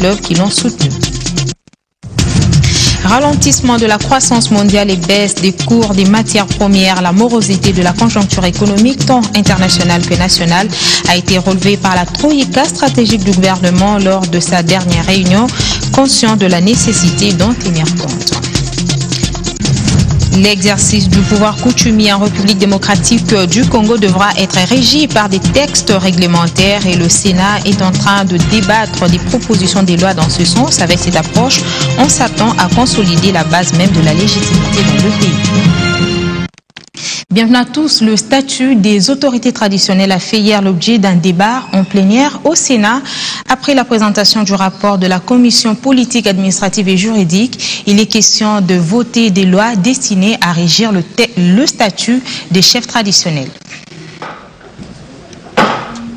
clubs qui l'ont soutenu. Ralentissement de la croissance mondiale et baisse des cours des matières premières, la morosité de la conjoncture économique tant internationale que nationale a été relevée par la Troïka stratégique du gouvernement lors de sa dernière réunion, conscient de la nécessité d'en tenir compte. L'exercice du pouvoir coutumier en République démocratique du Congo devra être régi par des textes réglementaires et le Sénat est en train de débattre des propositions des lois dans ce sens. Avec cette approche, on s'attend à consolider la base même de la légitimité dans le pays. Bienvenue à tous. Le statut des autorités traditionnelles a fait hier l'objet d'un débat en plénière au Sénat. Après la présentation du rapport de la Commission politique, administrative et juridique, il est question de voter des lois destinées à régir le statut des chefs traditionnels.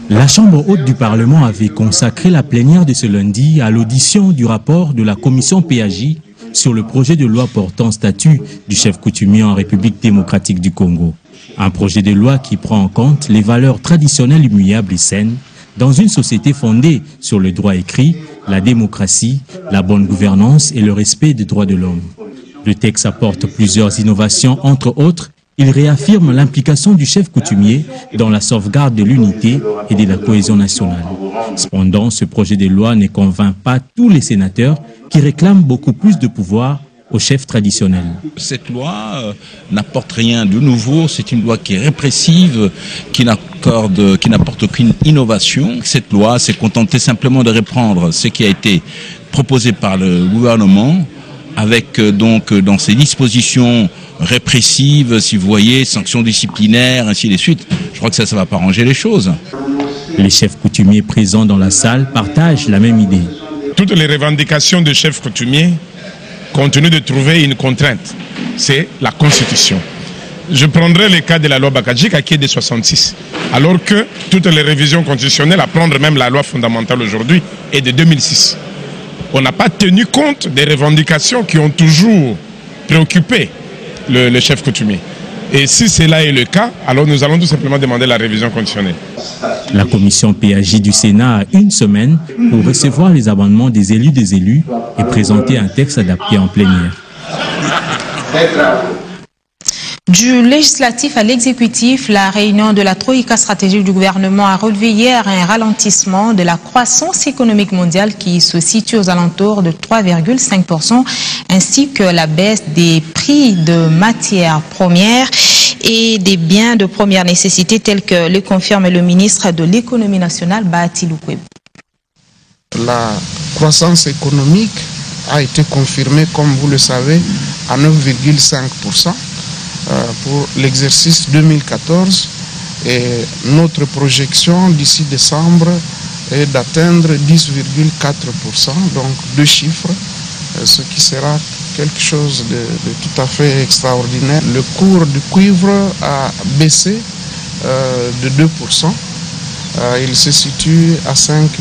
La Chambre haute du Parlement avait consacré la plénière de ce lundi à l'audition du rapport de la Commission PAJ sur le projet de loi portant statut du chef coutumier en République démocratique du Congo. Un projet de loi qui prend en compte les valeurs traditionnelles immuables et saines dans une société fondée sur le droit écrit, la démocratie, la bonne gouvernance et le respect des droits de l'homme. Le texte apporte plusieurs innovations, entre autres, il réaffirme l'implication du chef coutumier dans la sauvegarde de l'unité et de la cohésion nationale. Cependant, ce projet de loi ne convainc pas tous les sénateurs qui réclament beaucoup plus de pouvoir aux chefs traditionnels. Cette loi n'apporte rien de nouveau, c'est une loi qui est répressive, qui n'apporte aucune innovation. Cette loi s'est contentée simplement de reprendre ce qui a été proposé par le gouvernement, avec donc dans ses dispositions répressives, si vous voyez, sanctions disciplinaires, ainsi de suite. Je crois que ça ne va pas arranger les choses. Les chefs coutumiers présents dans la salle partagent la même idée. Toutes les revendications de chefs coutumiers continuent de trouver une contrainte, c'est la Constitution. Je prendrai le cas de la loi Bakadjika qui est de 66, alors que toutes les révisions constitutionnelles, à prendre même la loi fondamentale aujourd'hui, est de 2006. On n'a pas tenu compte des revendications qui ont toujours préoccupé le chef coutumier. Et si cela est le cas, alors nous allons tout simplement demander la révision conditionnelle. La commission PAJ du Sénat a une semaine pour recevoir les amendements des élus et présenter un texte adapté en plénière. Du législatif à l'exécutif, la réunion de la Troïka stratégique du gouvernement a relevé hier un ralentissement de la croissance économique mondiale qui se situe aux alentours de 3,5%, ainsi que la baisse des prix de matières premières et des biens de première nécessité tels que le confirme le ministre de l'économie nationale, Bahati Lukwebo. La croissance économique a été confirmée, comme vous le savez, à 9,5%. Pour l'exercice 2014 et notre projection d'ici décembre est d'atteindre 10,4%, donc deux chiffres, ce qui sera quelque chose de tout à fait extraordinaire. Le cours du cuivre a baissé de 2%, il se situe à 5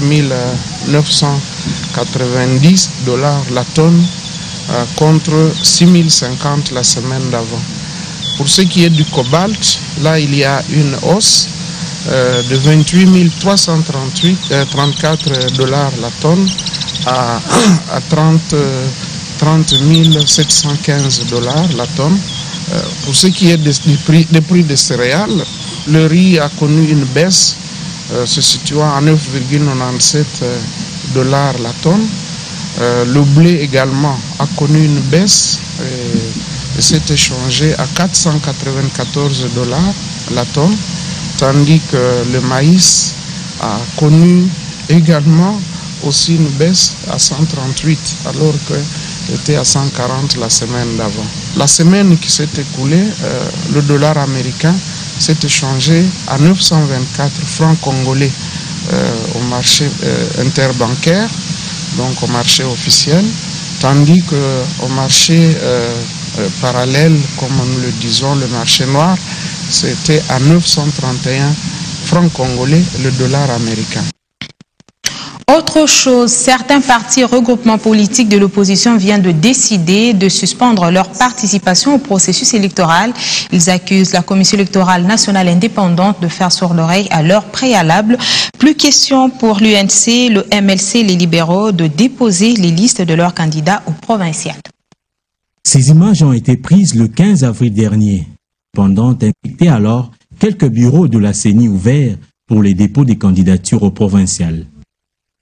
990 $ la tonne contre 6 050 la semaine d'avant. Pour ce qui est du cobalt, là il y a une hausse de 28 334 $ la tonne à 30 715 $ la tonne. Pour ce qui est des prix des céréales, le riz a connu une baisse se situant à 9,97 $ la tonne. Le blé également a connu une baisse et s'est échangé à 494 $ la tonne, tandis que le maïs a connu également aussi une baisse à 138, alors qu'il était à 140 la semaine d'avant. La semaine qui s'est écoulée, le dollar américain s'est échangé à 924 francs congolais au marché interbancaire, donc au marché officiel, tandis qu'au marché parallèle, comme nous le disons, le marché noir, c'était à 931 francs congolais le dollar américain. Autre chose, certains partis et regroupements politiques de l'opposition viennent de décider de suspendre leur participation au processus électoral. Ils accusent la Commission électorale nationale indépendante de faire sourd l'oreille à leur préalable. Plus question pour l'UNC, le MLC et les libéraux de déposer les listes de leurs candidats au provincial. Ces images ont été prises le 15 avril dernier. Pendant infecté alors quelques bureaux de la CENI ouverts pour les dépôts des candidatures au provincial.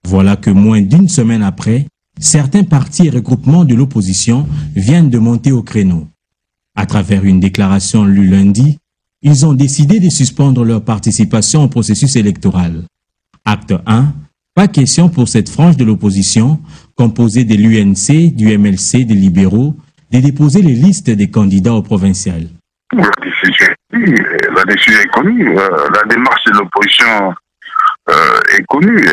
Voilà que moins d'une semaine après, certains partis et regroupements de l'opposition viennent de monter au créneau. À travers une déclaration lue lundi, ils ont décidé de suspendre leur participation au processus électoral. Acte 1, pas question pour cette frange de l'opposition, composée de l'UNC, du MLC, des libéraux, de déposer les listes des candidats au provincial. La décision est connue, la démarche de l'opposition est connue.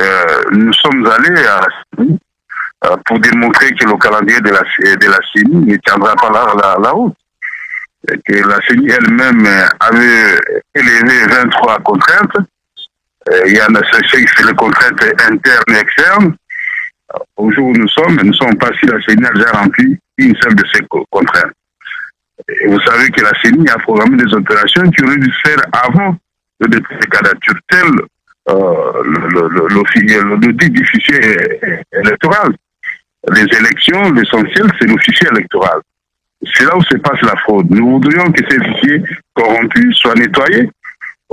Nous sommes allés à la CENI pour démontrer que le calendrier de la CENI ne tiendra pas la route. Que la CENI elle-même avait élevé 23 contraintes. Il y en a c'est les contraintes internes et externes. Au jour où nous sommes pas si la CENI a déjà rempli une seule de ces contraintes. Et vous savez que la CENI a programmé des opérations qui auraient dû se faire avant le dépôt des candidatures, tel le dit du fichier électoral. Les élections, l'essentiel, c'est le fichier électoral. C'est là où se passe la fraude. Nous voudrions que ces fichiers corrompus soient nettoyés.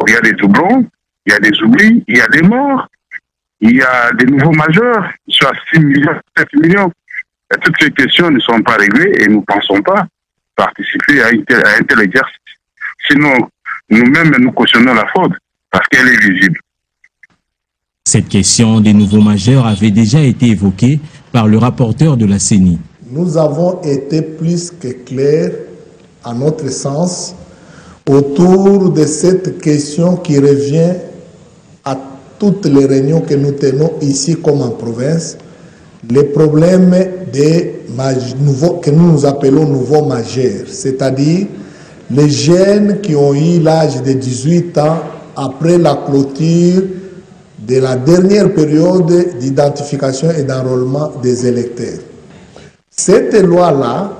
Il y a des doublons, il y a des oublis, il y a des morts, il y a des nouveaux majeurs, soit 6 millions, 7 millions. Et toutes ces questions ne sont pas réglées et nous ne pensons pas participer à un tel exercice. Sinon, nous-mêmes, nous cautionnons la fraude parce qu'elle est visible. Cette question des nouveaux majeurs avait déjà été évoquée par le rapporteur de la CENI. Nous avons été plus que clairs, à notre sens, autour de cette question qui revient à toutes les réunions que nous tenons ici comme en province, les problèmes des nouveaux, que nous appelons nouveaux majeurs, c'est-à-dire les jeunes qui ont eu l'âge de 18 ans après la clôture de la dernière période d'identification et d'enrôlement des électeurs. Cette loi-là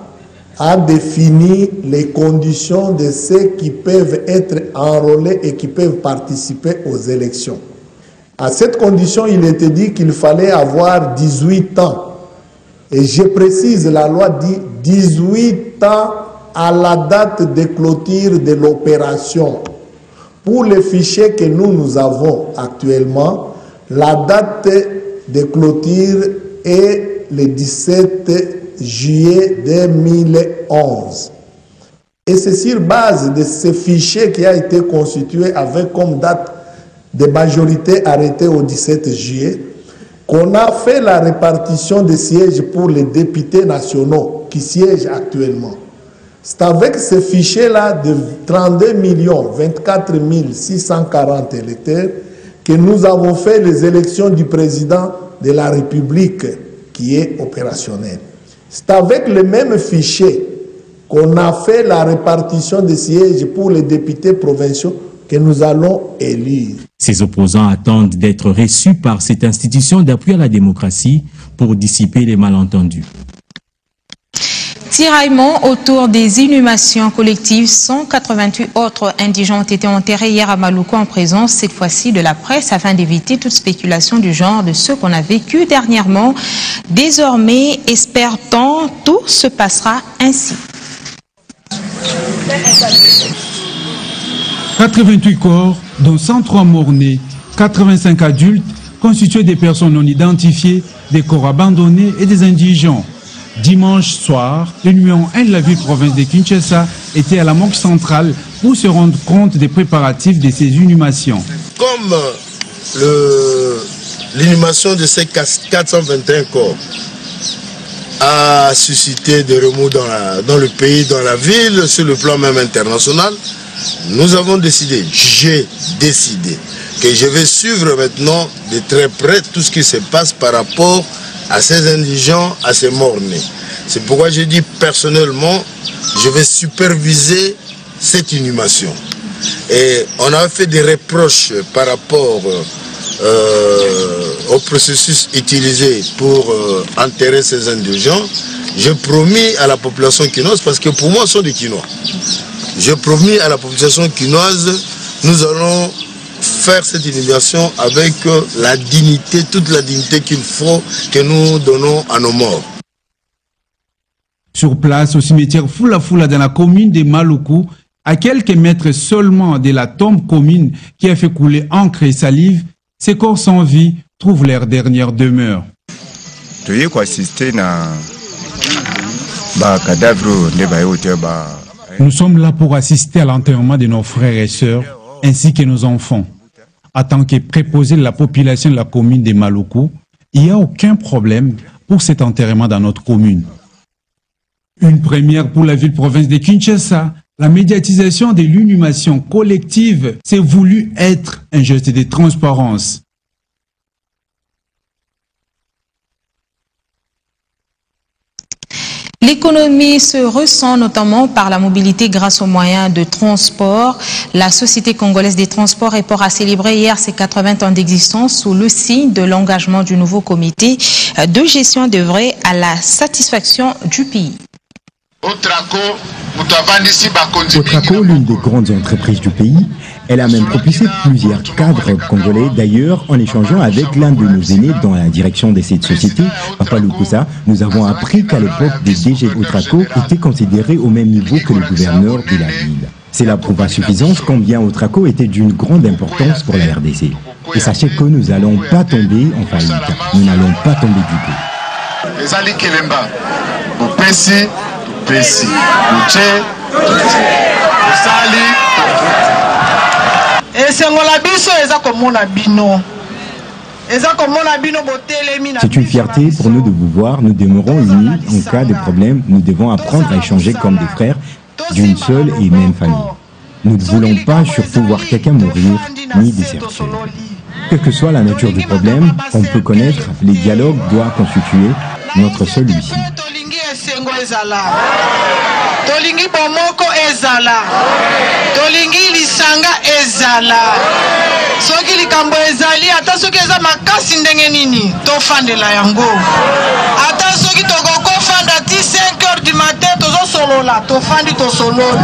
a défini les conditions de ceux qui peuvent être enrôlés et qui peuvent participer aux élections. À cette condition, il était dit qu'il fallait avoir 18 ans. Et je précise, la loi dit 18 ans à la date de clôture de l'opération. Pour les fichiers que nous avons actuellement, la date de clôture est le 17 juillet 2011. Et c'est sur base de ce fichier qui a été constitué avec comme date de majorité arrêtée au 17 juillet qu'on a fait la répartition des sièges pour les députés nationaux qui siègent actuellement. C'est avec ce fichier-là de 32 24 640 électeurs que nous avons fait les élections du président de la République qui est opérationnel. C'est avec le même fichier qu'on a fait la répartition des sièges pour les députés provinciaux que nous allons élire. Ces opposants attendent d'être reçus par cette institution d'appui à la démocratie pour dissiper les malentendus. Tiraillement autour des inhumations collectives, 188 autres indigents ont été enterrés hier à Maluku en présence, cette fois-ci de la presse, afin d'éviter toute spéculation du genre de ce qu'on a vécu dernièrement. Désormais, espère-t-on, tout se passera ainsi. 88 corps, dont 103 morts-nés, 85 adultes, constitués des personnes non identifiées, des corps abandonnés et des indigents. Dimanche soir, le numéro 1 de la ville-province de Kinshasa était à la morgue centrale pour se rendre compte des préparatifs de ces inhumations. Comme l'inhumation de ces 421 corps a suscité des remous dans le pays, dans la ville, sur le plan même international, nous avons décidé, j'ai décidé que je vais suivre maintenant de très près tout ce qui se passe par rapport à ces indigents, à ces morts-nés. C'est pourquoi j'ai dit personnellement, je vais superviser cette inhumation. Et on a fait des reproches par rapport au processus utilisé pour enterrer ces indigents, j'ai promis à la population quinoise, parce que pour moi, ce sont des Quinois. J'ai promis à la population quinoise, nous allons faire cette inhumation avec la dignité, toute la dignité qu'il faut que nous donnons à nos morts. Sur place, au cimetière Fula Fula dans la commune de Maluku, à quelques mètres seulement de la tombe commune qui a fait couler encre et salive, ces corps sans vie trouvent leur dernière demeure. Nous sommes là pour assister à l'enterrement de nos frères et sœurs, ainsi que nos enfants. En tant que préposé de la population de la commune de Maluku, il n'y a aucun problème pour cet enterrement dans notre commune. Une première pour la ville-province de Kinshasa, la médiatisation de l'inhumation collective s'est voulu être un geste de transparence. L'économie se ressent notamment par la mobilité grâce aux moyens de transport. La Société congolaise des transports et ports a célébré hier ses 80 ans d'existence sous le signe de l'engagement du nouveau comité de gestion d'œuvrer à la satisfaction du pays. Otraco, l'une des grandes entreprises du pays, elle a même propulsé plusieurs cadres congolais. D'ailleurs, en échangeant avec l'un de nos aînés dans la direction de cette société, Papa Lukusa, nous avons appris qu'à l'époque, des DG Otraco étaient considérés au même niveau que le gouverneur de la ville. Cela prouve à suffisance combien Otraco était d'une grande importance pour la RDC. Et sachez que nous n'allons pas tomber en faillite. Nous n'allons pas tomber du tout. C'est une fierté pour nous de vous voir. Nous demeurons unis. En cas de problème, nous devons apprendre à échanger comme des frères d'une seule et même famille. Nous ne voulons pas surtout voir quelqu'un mourir ni déserter. Quelle que soit la nature du problème, on peut connaître, les dialogues doivent constituer notre seule issue. Tolingi bomoko ezala, tolingi lisanga ezala. Soki likambo ezali, ata soki eza makasi ndenge nini, tofandela yango. Ata soki tokoko fanda ti 5 heures du matin, tozo solola, tofandi tosololi.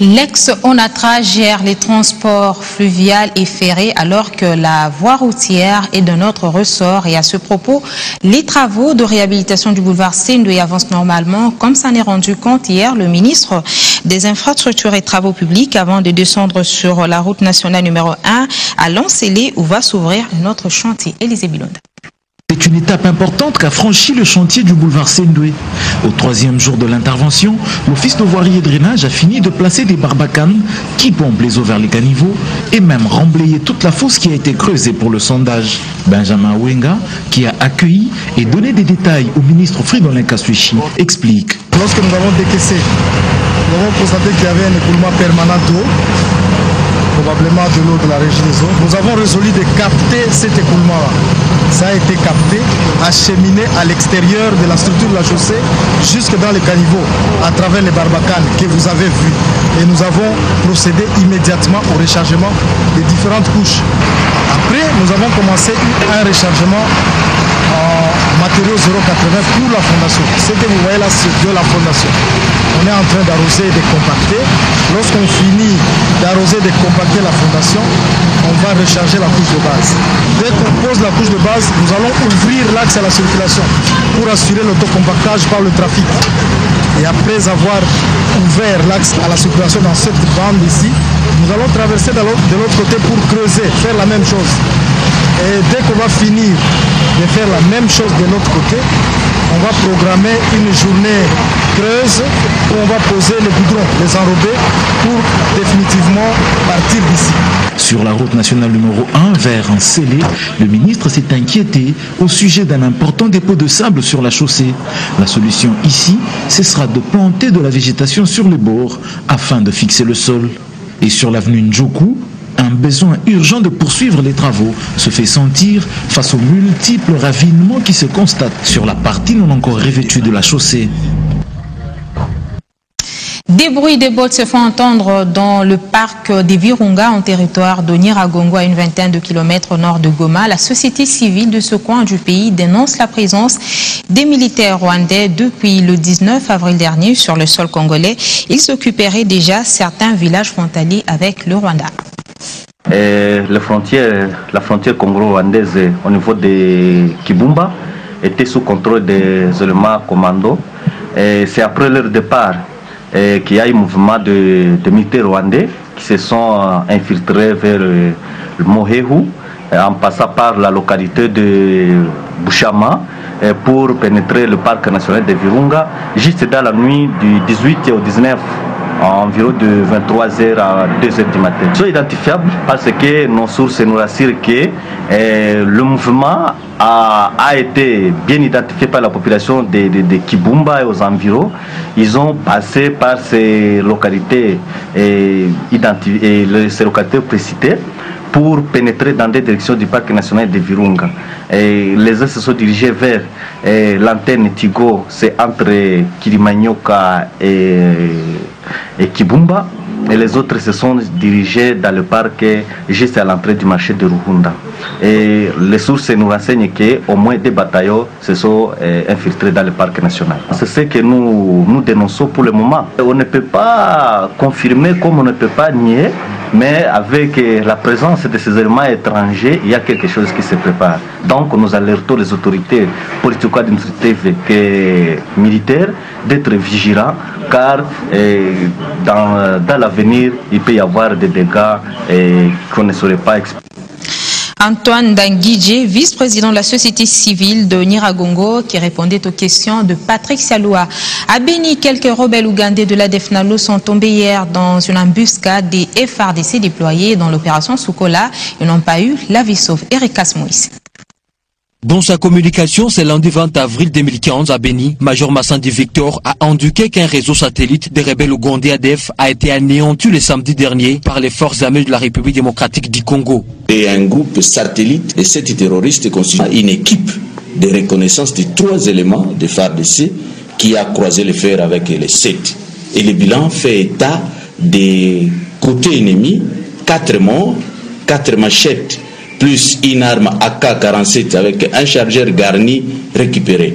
L'ex-ONATRA gère les transports fluviaux et ferrés alors que la voie routière est de notre ressort. Et à ce propos, les travaux de réhabilitation du boulevard Sendoué avancent normalement, comme s'en est rendu compte hier le ministre des Infrastructures et Travaux Publics avant de descendre sur la route nationale numéro 1 à Lancelé où va s'ouvrir notre chantier. Élisée Bilonda. C'est une étape importante qu'a franchi le chantier du boulevard Sendoué. Au 3e jour de l'intervention, l'Office de voirie et drainage a fini de placer des barbacanes qui pompent les eaux vers les caniveaux et même remblayer toute la fosse qui a été creusée pour le sondage. Benjamin Wenga, qui a accueilli et donné des détails au ministre Fridolin Kaswichi, explique. Lorsque nous avons décaissé, nous avons constaté qu'il y avait un écoulement permanent d'eau, probablement de l'eau de la régie des eaux. Nous avons résolu de capter cet écoulement-là. Ça a été capté, acheminé à l'extérieur de la structure de la chaussée jusque dans les caniveaux à travers les barbacanes que vous avez vus. Et nous avons procédé immédiatement au rechargement des différentes couches. Après, nous avons commencé un rechargement en matériaux 0,80 pour la fondation. Ce que vous voyez là, c'est de la fondation. On est en train d'arroser et de compacter. Lorsqu'on finit d'arroser et de compacter la fondation, on va recharger la couche de base. Dès qu'on pose la couche de base, nous allons ouvrir l'axe à la circulation pour assurer l'autocompactage par le trafic. Et après avoir ouvert l'axe à la circulation dans cette bande ici, nous allons traverser de l'autre côté pour creuser, faire la même chose. Et dès qu'on va finir de faire la même chose de l'autre côté, on va programmer une journée creuse où on va poser le goudron, les enrober pour définitivement partir d'ici. Sur la route nationale numéro 1 vers Lancelé, le ministre s'est inquiété au sujet d'un important dépôt de sable sur la chaussée. La solution ici, ce sera de planter de la végétation sur les bords afin de fixer le sol. Et sur l'avenue Njoku, un besoin urgent de poursuivre les travaux se fait sentir face aux multiples ravinements qui se constatent sur la partie non encore revêtue de la chaussée. Des bruits de bottes se font entendre dans le parc des Virunga en territoire de Nyiragongo à une vingtaine de kilomètres au nord de Goma. La société civile de ce coin du pays dénonce la présence des militaires rwandais depuis le 19 avril dernier sur le sol congolais. Ils occuperaient déjà certains villages frontaliers avec le Rwanda. La frontière congolo-rwandaise au niveau de Kibumba était sous contrôle des éléments commando. C'est après leur départ qu'il y a eu un mouvement de militaires rwandais qui se sont infiltrés vers le Mohehu en passant par la localité de Bushama pour pénétrer le parc national de Virunga juste dans la nuit du 18 au 19 environ de 23h à 2h du matin. Ils sont identifiables parce que nos sources nous rassurent que le mouvement a été bien identifié par la population de Kibumba et aux environs. Ils ont passé par ces localités ces localités précitées pour pénétrer dans des directions du parc national de Virunga. Les uns se sont dirigés vers l'antenne Tigo, c'est entre Kilimanyoka et Kibumba, et les autres se sont dirigés dans le parc juste à l'entrée du marché de Ruhunda. Et les sources nous renseignent qu'au moins des bataillons se sont infiltrés dans le parc national. C'est ce que nous dénonçons pour le moment. On ne peut pas confirmer comme on ne peut pas nier, mais avec la présence de ces éléments étrangers, il y a quelque chose qui se prépare. Donc nous alertons les autorités politico-administratives et militaires d'être vigilants, car dans l'avenir, il peut y avoir des dégâts qu'on ne saurait pas expliquer. Antoine Dangidje, vice-président de la société civile de Nyiragongo, qui répondait aux questions de Patrick Sialoua. À Beni, quelques rebelles ougandais de la DEFNALO sont tombés hier dans une embuscade des FRDC déployés dans l'opération Soukola. Ils n'ont pas eu la vie sauve. Eric Kasmouis. Dans sa communication, c'est lundi 20 avril 2015 à Beni, Major Massandi Victor a indiqué qu'un réseau satellite des rebelles ougandais ADF a été anéanti le samedi dernier par les forces armées de la République démocratique du Congo. Et un groupe satellite de 7 terroristes constitue une équipe de reconnaissance de 3 éléments de FARDC qui a croisé le fer avec les 7. Et le bilan fait état des côtés ennemis, 4 morts, 4 machettes, plus une arme AK-47 avec un chargeur garni récupéré.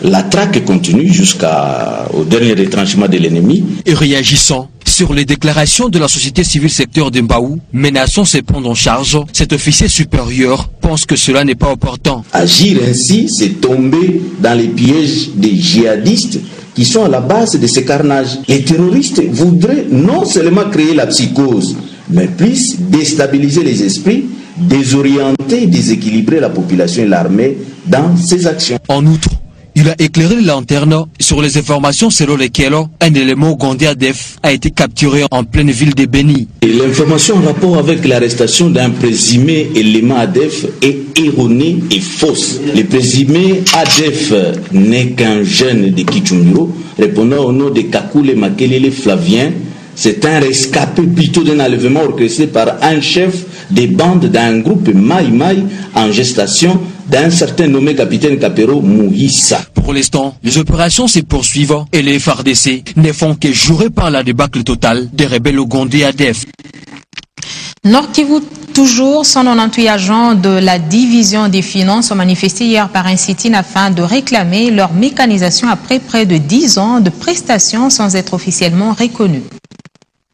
La traque continue jusqu'au dernier retranchement de l'ennemi. Et réagissant sur les déclarations de la société civile secteur de Mbaou, menaçant ses prendre en charge, cet officier supérieur pense que cela n'est pas opportun. Agir ainsi, c'est tomber dans les pièges des djihadistes qui sont à la base de ces carnages. Les terroristes voudraient non seulement créer la psychose, mais plus déstabiliser les esprits, désorienter et déséquilibrer la population et l'armée dans ses actions. En outre, il a éclairé les lanternes sur les informations selon lesquelles un élément ougandais ADF a été capturé en pleine ville de Beni. L'information en rapport avec l'arrestation d'un présumé élément ADF est erronée et fausse. Le présumé ADF n'est qu'un jeune de Kichumiro, répondant au nom de Kakule Makelele Flavien. C'est un rescapé plutôt d'un enlèvement orchestré par un chef des bandes d'un groupe Maï en gestation d'un certain nommé capitaine Kapero Mouhissa. Pour l'instant, les opérations se poursuivent et les FARDC ne font que jurer par la débâcle totale des rebelles ougandais ADF. Nord Kivu, toujours 198 agents de la division des finances ont manifesté hier par un sit-in afin de réclamer leur mécanisation après près de 10 ans de prestations sans être officiellement reconnus.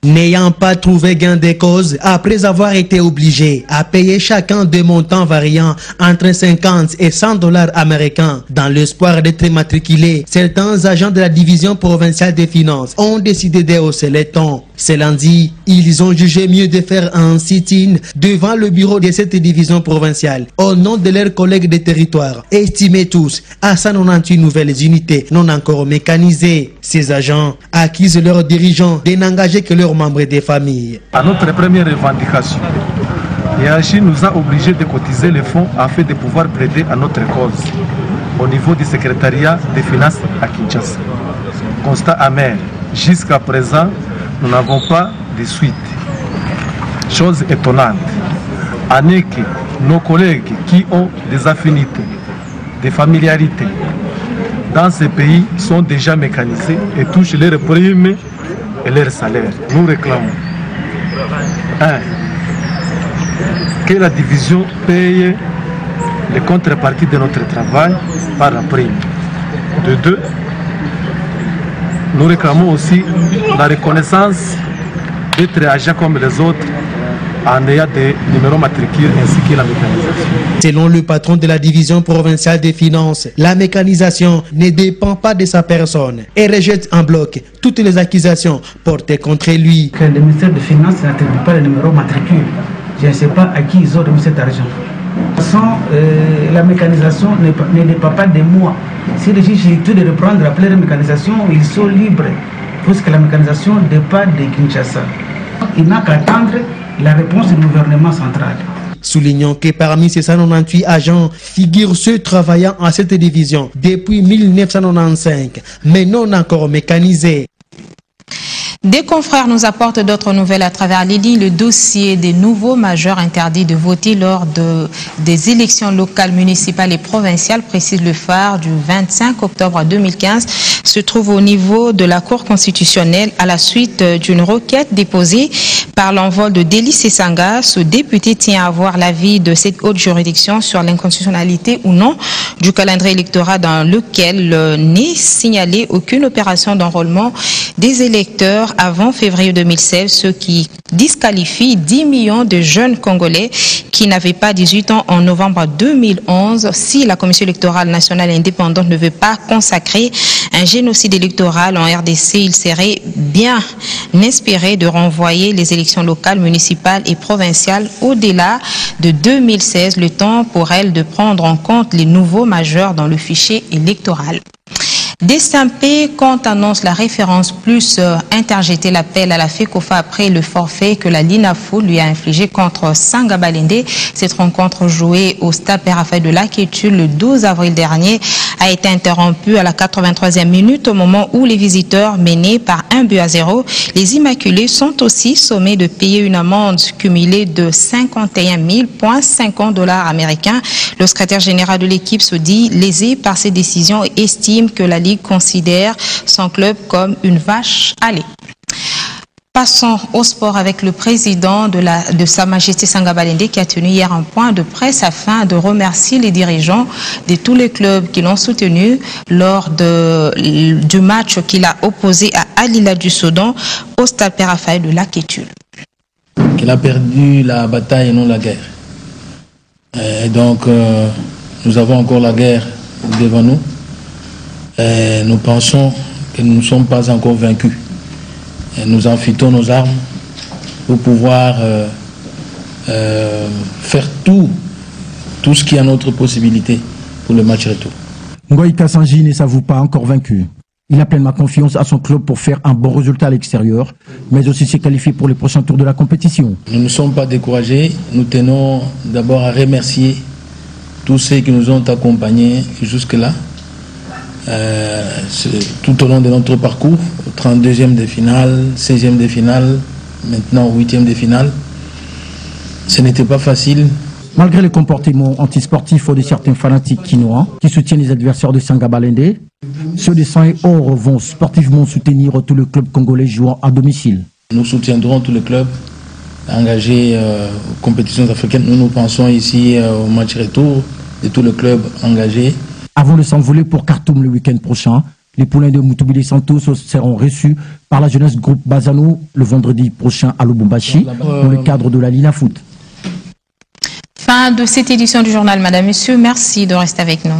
N'ayant pas trouvé gain de cause, après avoir été obligés à payer chacun des montants variant entre 50 et 100 $ américains dans l'espoir d'être matriculés, certains agents de la division provinciale des finances ont décidé de hausser les tons. Ce lundi, ils ont jugé mieux de faire un sit-in devant le bureau de cette division provinciale au nom de leurs collègues des territoires, estimés tous à 198 nouvelles unités non encore mécanisées. Ces agents accusent leurs dirigeants de n'engager que leurs membres des familles. À notre première revendication, Yahachi nous a obligés de cotiser les fonds afin de pouvoir plaider à notre cause au niveau du secrétariat des finances à Kinshasa. Constat amer, jusqu'à présent, nous n'avons pas de suite. Chose étonnante, année que nos collègues qui ont des affinités, des familiarités dans ces pays sont déjà mécanisés et touchent les primes et leur salaire. Nous réclamons 1. Que la division paye les contreparties de notre travail par la prime. De 2. Nous réclamons aussi la reconnaissance d'être agents comme les autres en ayant des numéros matricules ainsi que la mécanisation. Selon le patron de la division provinciale des finances, la mécanisation ne dépend pas de sa personne et rejette en bloc toutes les accusations portées contre lui. Que le ministère des Finances n'attribue pas les numéros matricules. Je ne sais pas à qui ils ont remis cet argent. Sans la mécanisation ne dépend pas de moi. Si les juges décident de reprendre la pleine mécanisation, ils sont libres. Puisque la mécanisation dépend de Kinshasa. Il n'a qu'à attendre la réponse du gouvernement central. Soulignons que parmi ces 198 agents figurent ceux travaillant à cette division depuis 1995, mais non encore mécanisés. Des confrères nous apportent d'autres nouvelles à travers Lili. Le dossier des nouveaux majeurs interdits de voter lors des élections locales, municipales et provinciales, précise le phare du 25 octobre 2015, se trouve au niveau de la Cour constitutionnelle à la suite d'une requête déposée par l'envol de Délice Essanga. Ce député tient à avoir l'avis de cette haute juridiction sur l'inconstitutionnalité ou non du calendrier électoral dans lequel n'est signalée aucune opération d'enrôlement des électeurs avant février 2016, ce qui disqualifie 10 millions de jeunes Congolais qui n'avaient pas 18 ans en novembre 2011. Si la Commission électorale nationale indépendante ne veut pas consacrer un génocide électoral en RDC, il serait bien inspiré de renvoyer les élections locales, municipales et provinciales au-delà de 2016, le temps pour elles de prendre en compte les nouveaux majeurs dans le fichier électoral. Destampé, quand annonce la référence plus interjeter l'appel à la FECOFA après le forfait que la LINAFO lui a infligé contre Sanga Balende. Cette rencontre jouée au Stade Père-Raphaël de Lakétu le 12 avril dernier a été interrompue à la 83e minute au moment où les visiteurs menés par 1-0. Les Immaculés sont aussi sommés de payer une amende cumulée de 51 000,50 $ américains. Le secrétaire général de l'équipe se dit lésé par ces décisions et estime que la Ligue considère son club comme une vache à lait. Passons au sport avec le président de Sa Majesté Sanga Balende qui a tenu hier un point de presse afin de remercier les dirigeants de tous les clubs qui l'ont soutenu lors du match qu'il a opposé à Alila du Soudan au Stade Père-Raphaël de Lakétu. Qu'il a perdu la bataille et non la guerre. Et donc nous avons encore la guerre devant nous. Et nous pensons que nous ne sommes pas encore vaincus. Et nous enfilons nos armes pour pouvoir faire tout ce qui est à notre possibilité pour le match retour. Ngoï Kassanji ne s'avoue pas encore vaincu. Il a pleinement confiance à son club pour faire un bon résultat à l'extérieur, mais aussi se qualifier pour les prochains tours de la compétition. Nous ne sommes pas découragés. Nous tenons d'abord à remercier tous ceux qui nous ont accompagnés jusque-là. Tout au long de notre parcours, 32e de finale, 16e de finale, maintenant 8e de finale. Ce n'était pas facile. Malgré les comportements antisportifs de certains fanatiques quinois qui soutiennent les adversaires de Sanga Balende, ceux de Sang et Or vont sportivement soutenir tous les clubs congolais jouant à domicile. Nous soutiendrons tous les clubs engagés aux compétitions africaines. Nous pensons ici au match retour de tous les clubs engagés. Avant de s'envoler pour Khartoum le week-end prochain, les poulains de Mutubili Santos seront reçus par la jeunesse groupe Bazano le vendredi prochain à Lubumbashi dans le cadre de la Lina Foot. Fin de cette édition du journal, Madame, Monsieur. Merci de rester avec nous.